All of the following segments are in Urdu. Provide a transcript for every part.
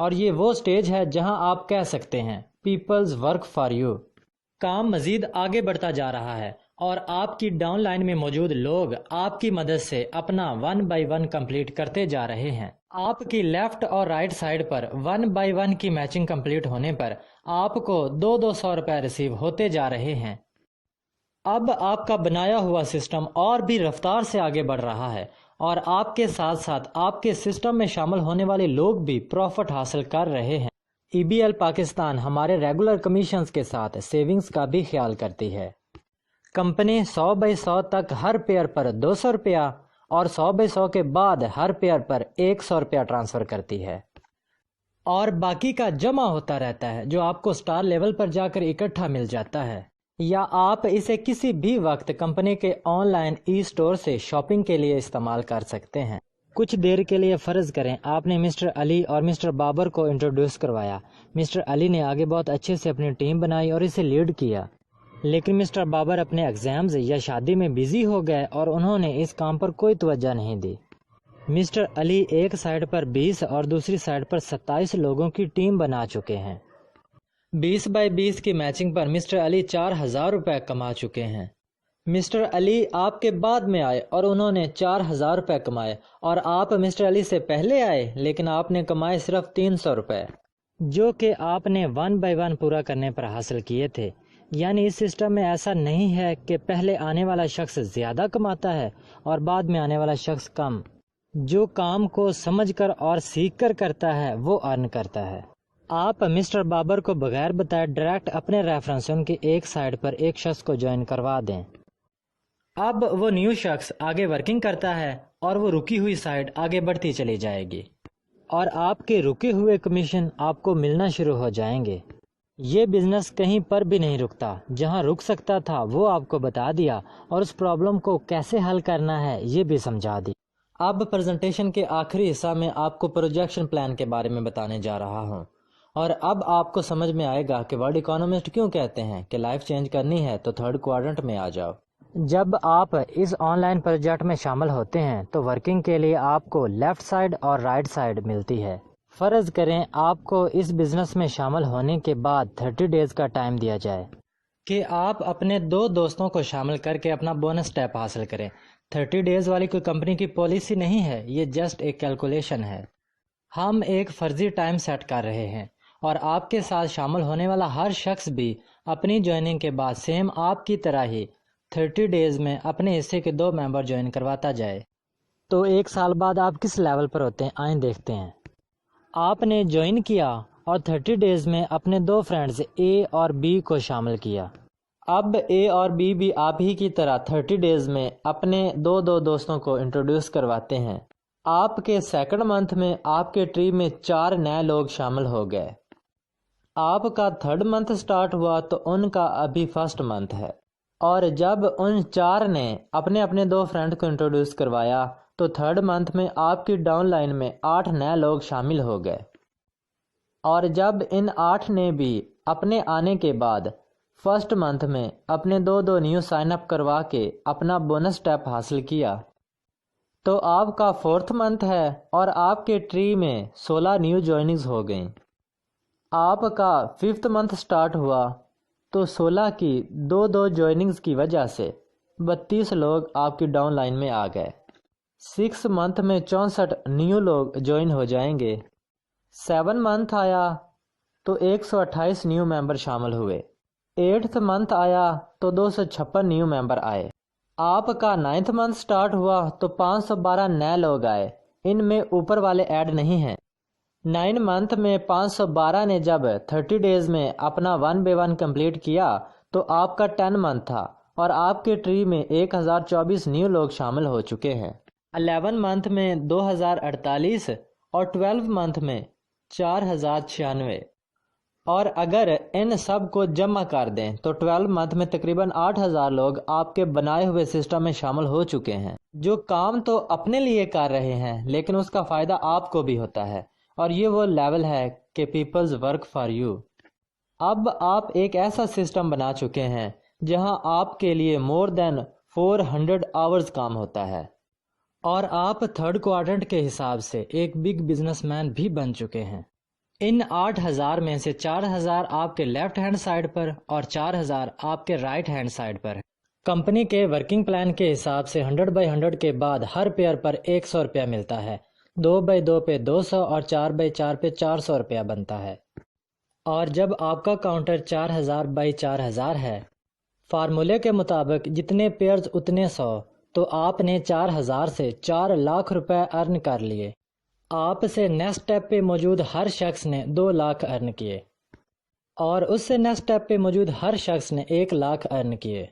اور یہ وہ سٹیج ہے جہاں آپ کہہ سکتے ہیں پیپلز ورک فار یو۔ کام مزید آگے بڑھتا جا رہا ہے اور آپ کی ڈاؤن لائن میں موجود لوگ آپ کی مدد سے اپنا 1 بائی 1 کمپلیٹ کرتے جا رہے ہیں۔ آپ کی لیفٹ اور رائٹ سائڈ پر 1 بائی 1 کی میچنگ کمپلیٹ ہونے پر آپ کو 200 روپے ریسیو ہوتے جا رہے ہیں۔ اب آپ کا بنایا ہوا سسٹم اور بھی رفتار سے آگے بڑھ رہا ہے اور آپ کے ساتھ ساتھ آپ کے سسٹم میں شامل ہونے والے لوگ بھی پروفٹ حاصل کر رہے ہیں۔ ای بی ایل پاکستان ہمارے ریگولر کمیشنز کے ساتھ سیونگز کا بھی خیال کرتی ہے۔ کمپنی 100 بائی 100 تک ہر پیئر پر 200 روپیہ اور 100 بائی 100 کے بعد ہر پیئر پر 100 روپیہ ٹرانسفر کرتی ہے، اور باقی کا جمع ہوتا رہتا ہے جو آپ کو سٹار لیول پر جا کر اکٹھا مل جاتا ہے، یا آپ اسے کسی بھی وقت کمپنی کے آن لائن ای سٹور سے شاپنگ کے لیے استعمال کر سکتے ہیں۔ کچھ دیر کے لیے فرض کریں آپ نے مسٹر علی اور مسٹر بابر کو انٹروڈیوس کروایا۔ مسٹر علی نے آگے بہت اچھے سے اپنی ٹیم بنائی اور اسے لیڈ کیا، لیکن مسٹر بابر اپنے ایگزامز یا شادی میں بزی ہو گئے اور انہوں نے اس کام پر کوئی توجہ نہیں دی۔ مسٹر علی ایک سائڈ پر 20 اور دوسری سائڈ پر 27 لوگوں کی ٹیم بنا چکے ہیں۔ 20 بائی 20 کی میچنگ پر مسٹر علی 4000 روپے کما چکے ہیں۔ مسٹر علی آپ کے بعد میں آئے اور انہوں نے 4000 روپے کمائے، اور آپ مسٹر علی سے پہلے آئے لیکن آپ نے کمائے صرف 300 روپے، جو کہ آپ نے 1 بائی 1 پورا کرنے پر حاصل کیے تھے۔ یعنی اس سسٹم میں ایسا نہیں ہے کہ پہلے آنے والا شخص زیادہ کماتا ہے اور بعد میں آنے والا شخص کم۔ جو کام کو سمجھ کر اور سیکھ کر کرتا ہے وہ ارن کرتا ہے۔ آپ مسٹر بابر کو بغیر بتائے ڈائریکٹ اپنے ریفرنس ان کی ایک سائڈ پر ایک شخص کو جوائن کروا دیں۔ اب وہ نیو شخص آگے ورکنگ کرتا ہے اور وہ رکی ہوئی سائڈ آگے بڑھتی چلی جائے گی، اور آپ کے رکے ہوئے کمیشن آپ کو ملنا شروع ہو جائیں گے۔ یہ بزنس کہیں پر بھی نہیں رکتا، جہاں رک سکتا تھا وہ آپ کو بتا دیا اور اس پرابلم کو کیسے حل کرنا ہے یہ بھی سمجھا دی۔ اب پریزنٹیشن کے آخری حصہ میں آپ کو پروجیکشن پلان کے بارے میں بتانے جا رہا ہوں، اور اب آپ کو سمجھ میں آئے گا کہ ورلڈ اکانومسٹ کیوں کہتے ہیں کہ لائف چینج کرنی ہے تو تھرڈ کوارٹرنٹ میں آ جاؤ۔ جب آپ اس آن لائن پروجیکٹ میں شامل ہوتے ہیں تو ورکنگ کے لیے آپ کو لیفٹ سائڈ اور رائٹ سائڈ ملتی ہے۔ فرض کریں آپ کو اس بزنس میں شامل ہونے کے بعد 30 ڈیز کا ٹائم دیا جائے کہ آپ اپنے 2 دوستوں کو شامل کر کے اپنا بونس اسٹیپ حاصل کریں۔ 30 ڈیز والی کوئی کمپنی کی پالیسی نہیں ہے، یہ جسٹ ایک کیلکولیشن ہے۔ ہم ایک فرضی ٹائم سیٹ کر رہے ہیں اور آپ کے ساتھ شامل ہونے والا ہر شخص بھی اپنی جوائننگ کے بعد سیم آپ کی طرح ہی 30 ڈیز میں اپنے حصے کے 2 ممبر جوائن کرواتا جائے۔ تو 1 سال بعد آپ کس لیول پر ہوتے ہیں آئیں دیکھتے ہیں۔ آپ نے جوائن کیا اور 30 ڈیز میں اپنے 2 فرینڈز اے اور بی کو شامل کیا۔ اب اے اور بی بھی آپ ہی کی طرح 30 ڈیز میں اپنے 2 دوستوں کو انٹروڈیوس کرواتے ہیں۔ آپ کے سیکنڈ منتھ میں آپ کے ٹری میں 4 نئے لوگ شامل ہو گئے۔ آپ کا تھرڈ منتھ سٹارٹ ہوا تو ان کا ابھی فرسٹ منتھ ہے، اور جب ان 4 نے اپنے 2 فرینڈ کو انٹروڈیوس کروایا تو تھرڈ منتھ میں آپ کی ڈاؤن لائن میں 8 نئے لوگ شامل ہو گئے، اور جب ان 8 نے بھی اپنے آنے کے بعد فرسٹ منتھ میں اپنے 2 نیو سائن اپ کروا کے اپنا بونس اسٹیپ حاصل کیا تو آپ کا 4تھ منتھ ہے اور آپ کے ٹری میں 16 نیو جوائننگز ہو گئیں۔ آپ کا 5تھ منتھ سٹارٹ ہوا تو 16 کی 2 جوائننگز کی وجہ سے 32 لوگ آپ کی ڈاؤن لائن میں آ گئے۔ 6 منتھ میں 64 نیو لوگ جوائن ہو جائیں گے۔ 7 منتھ آیا تو 128 نیو ممبر شامل ہوئے۔ 8تھ منتھ آیا تو 256 نیو ممبر آئے۔ آپ کا 9تھ منتھ سٹارٹ ہوا تو 512 نئے لوگ آئے، ان میں اوپر والے ایڈ نہیں ہیں۔ 9 منتھ میں 512 نے جب 30 ڈیز میں اپنا 1 بائی 1 کمپلیٹ کیا تو آپ کا 10 منتھ تھا اور آپ کے ٹری میں 1024 نیو لوگ شامل ہو چکے ہیں۔ 11 منتھ میں 2048 اور 12 منتھ میں 4096، اور اگر ان سب کو جمع کر دیں تو 12 منتھ میں تقریباً 8000 لوگ آپ کے بنائے ہوئے سسٹم میں شامل ہو چکے ہیں، جو کام تو اپنے لیے کر رہے ہیں لیکن اس کا فائدہ آپ کو بھی ہوتا ہے، اور یہ وہ لیول ہے کہ پیپلز ورک فار یو۔ اب آپ ایک ایسا سسٹم بنا چکے ہیں جہاں آپ کے لیے مور دین 400 آورز کام ہوتا ہے، اور آپ تھرڈ کوارٹرنٹ کے حساب سے ایک بگ بزنس مین بھی بن چکے ہیں۔ ان 8,000 میں سے 4,000 آپ کے لیفٹ ہینڈ سائڈ پر اور 4,000 آپ کے رائٹ ہینڈ سائڈ پر ہے۔ کمپنی کے ورکنگ پلان کے حساب سے 100/100 کے بعد ہر پیئر پر 100 روپیہ ملتا ہے، 2/2 پہ 200 اور 4/4 پہ 400 روپیہ بنتا ہے۔ اور جب آپ کا کاؤنٹر 4,000/4,000 ہے، فارمولے کے مطابق جتنے پیئرز اتنے 100، تو آپ نے 4,000 سے 4 لاکھ روپے ارن کر لیے۔ آپ سے نیکسٹ اسٹیپ پہ موجود ہر شخص نے 2 لاکھ ارن کیے، اور اس سے نیکسٹ اسٹیپ پہ موجود ہر شخص نے 1 لاکھ ارن کیے،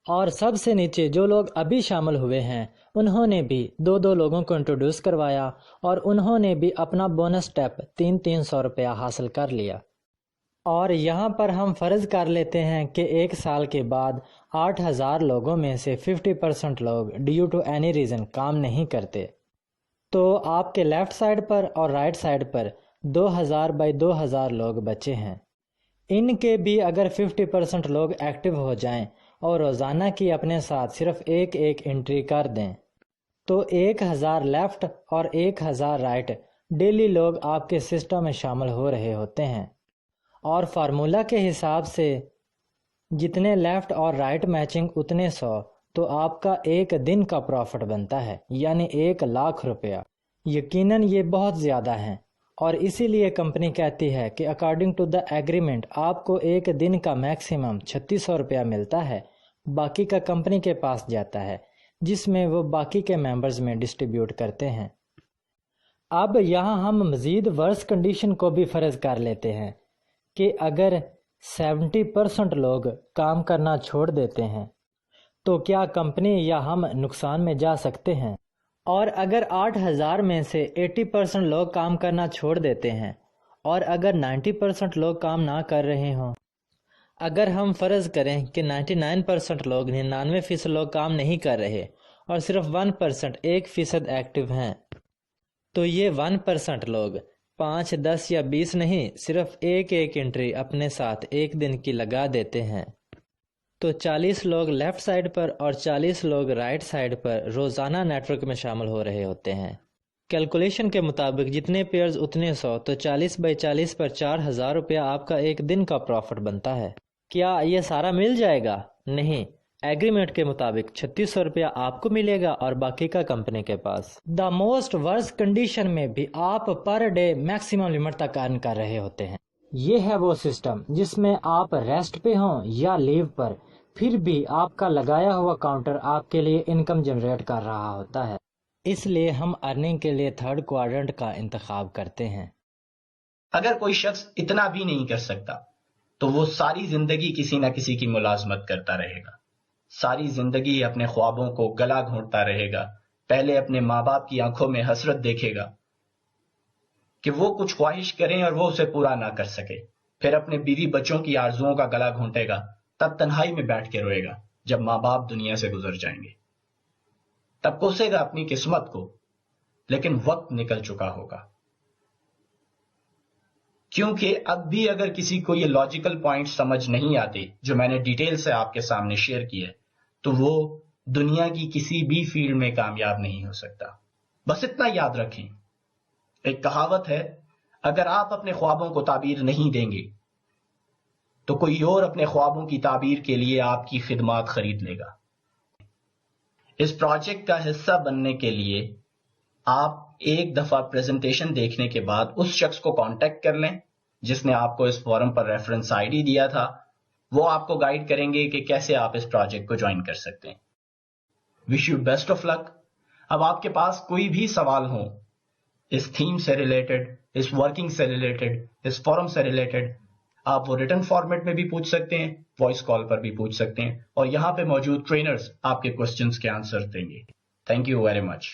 اور سب سے نیچے جو لوگ ابھی شامل ہوئے ہیں انہوں نے بھی 2 لوگوں کو انٹروڈیوس کروایا، اور انہوں نے بھی اپنا بونس اسٹیپ 300 روپیہ حاصل کر لیا۔ اور یہاں پر ہم فرض کر لیتے ہیں کہ 1 سال کے بعد 8,000 لوگوں میں سے 50% لوگ ڈیو ٹو اینی ریزن کام نہیں کرتے، تو آپ کے لیفٹ سائڈ پر اور رائٹ سائڈ پر 2,000/2,000 لوگ بچے ہیں۔ ان کے بھی اگر 50% لوگ ایکٹیو ہو جائیں اور روزانہ کی اپنے ساتھ صرف ایک انٹری کر دیں، تو 1,000 لیفٹ اور 1,000 رائٹ ڈیلی لوگ آپ کے سسٹم میں شامل ہو رہے ہوتے ہیں۔ اور فارمولا کے حساب سے جتنے لیفٹ اور رائٹ میچنگ اتنے 100، تو آپ کا ایک دن کا پروفٹ بنتا ہے، یعنی 1 لاکھ روپیہ۔ یقیناً یہ بہت زیادہ ہیں، اور اسی لیے کمپنی کہتی ہے کہ اکارڈنگ ٹو دا ایگریمنٹ آپ کو ایک دن کا میکسیمم 3,600 روپیہ ملتا ہے، باقی کا کمپنی کے پاس جاتا ہے جس میں وہ باقی کے ممبرز میں ڈسٹریبیوٹ کرتے ہیں۔ اب یہاں ہم مزید ورس کنڈیشن کو بھی فرض کر لیتے ہیں کہ اگر 70% لوگ کام کرنا چھوڑ دیتے ہیں تو کیا کمپنی یا ہم نقصان میں جا سکتے ہیں؟ اور اگر 8,000 میں سے 80% لوگ کام کرنا چھوڑ دیتے ہیں، اور اگر 90% لوگ کام نہ کر رہے ہوں، اگر ہم فرض کریں کہ 99% لوگ 99% لوگ کام نہیں کر رہے اور صرف 1% 1% ایکٹیو ہیں، تو یہ 1% لوگ 5 10 یا 20 نہیں، صرف ایک انٹری اپنے ساتھ ایک دن کی لگا دیتے ہیں، تو 40 لوگ لیفٹ سائڈ پر اور 40 لوگ رائٹ سائڈ پر روزانہ نیٹ ورک میں شامل ہو رہے ہوتے ہیں۔ کیلکولیشن کے مطابق جتنے پیئرز اتنے 100، تو 40/40 پر 4,000 روپیہ آپ کا ایک دن کا پروفٹ بنتا ہے۔ کیا یہ سارا مل جائے گا؟ نہیں، ایگریمنٹ کے مطابق 3,600 روپیہ آپ کو ملے گا اور باقی کا کمپنی کے پاس۔ دا موسٹ ورس کنڈیشن میں بھی آپ پر ڈے میکسیمم لمٹ تک ارن کر رہے ہوتے ہیں۔ یہ ہے وہ سسٹم جس میں آپ ریسٹ پہ ہوں یا لیو پر، پھر بھی آپ کا لگایا ہوا کاؤنٹر آپ کے لیے انکم جنریٹ کر رہا ہوتا ہے۔ اس لیے ہم ارننگ کے لیے 3rd کوارٹرنٹ کا انتخاب کرتے ہیں۔ اگر کوئی شخص اتنا بھی نہیں کر سکتا تو وہ ساری زندگی کسی نہ کسی کی ملازمت کرتا رہے گا، ساری زندگی اپنے خوابوں کو گلا گھونٹتا رہے گا، پہلے اپنے ماں باپ کی آنکھوں میں حسرت دیکھے گا کہ وہ کچھ خواہش کریں اور وہ اسے پورا نہ کر سکے، پھر اپنے بیوی بچوں کی آرزوؤں کا گلا گھونٹے گا، تب تنہائی میں بیٹھ کے روئے گا جب ماں باپ دنیا سے گزر جائیں گے، تب کوسے گا اپنی قسمت کو، لیکن وقت نکل چکا ہوگا۔ کیونکہ اب بھی اگر کسی کو یہ لاجیکل پوائنٹ سمجھ نہیں آتے جو میں نے ڈیٹیل سے آپ کے سامنے شیئر کیے، تو وہ دنیا کی کسی بھی فیلڈ میں کامیاب نہیں ہو سکتا۔ بس اتنا یاد رکھیں، ایک کہاوت ہے، اگر آپ اپنے خوابوں کو تعبیر نہیں دیں گے تو کوئی اور اپنے خوابوں کی تعبیر کے لیے آپ کی خدمات خرید لے گا۔ اس پروجیکٹ کا حصہ بننے کے لیے آپ ایک دفعہ پریزنٹیشن دیکھنے کے بعد اس شخص کو کانٹیکٹ کر لیں جس نے آپ کو اس فورم پر ریفرنس آئی ڈی دیا تھا، وہ آپ کو گائیڈ کریں گے کہ کیسے آپ اس پروجیکٹ کو جوائن کر سکتے ہیں۔ وش یو بیسٹ آف لک۔ اب آپ کے پاس کوئی بھی سوال ہو اس تھیم سے ریلیٹڈ، اس ورکنگ سے ریلیٹڈ، اس فورم سے ریلیٹڈ، آپ وہ ریٹن فارمیٹ میں بھی پوچھ سکتے ہیں، وائس کال پر بھی پوچھ سکتے ہیں، اور یہاں پہ موجود ٹرینرز آپ کے کوسچنز کے آنسر دیں گے۔ Thank you very much.